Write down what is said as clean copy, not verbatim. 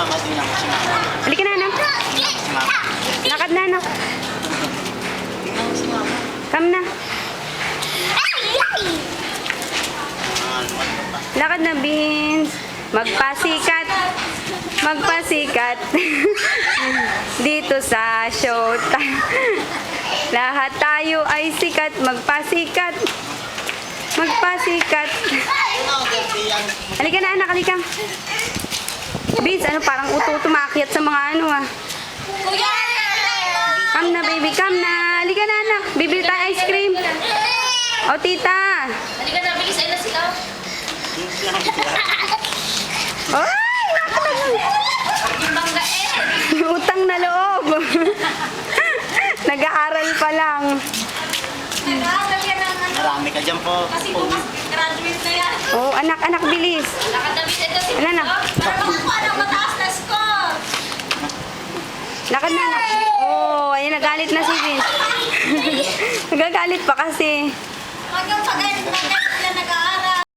mama, tingnan mo si mama. Halika na, anak. Si mama. Lakad na, anak. Tingnan mo si mama. Come na. Ano ba? Lakad na, Beans. Magpasikat. Magpasikat. Dito sa showtime. Lahat tayo ay sikat. Magpasikat. Magpasikat. Ano, ganda yan. Halika na, anak. Halika. Beans, ano, parang uto-uto maakyat sa mga ano, ah. Come na, baby. Come na. Halika na, anak. Bibili tayo ice cream. O, tita. Halika na, bilis. Ay na sila. Ay, Bangga eh. utang na loob. Nag-aaral pa lang. Nag-aaral yan ang ano. Marami ka dyan po. Kasi graduate na yan. Oh, anak, anak, bilis. Nakadabit ito si Wala na. Para makakuha ng mataas na score. Lakad na, anak. Oh, ayun, nagalit na si Vince. Nagagalit pa kasi. Hanggang pag-end na nag-aaral.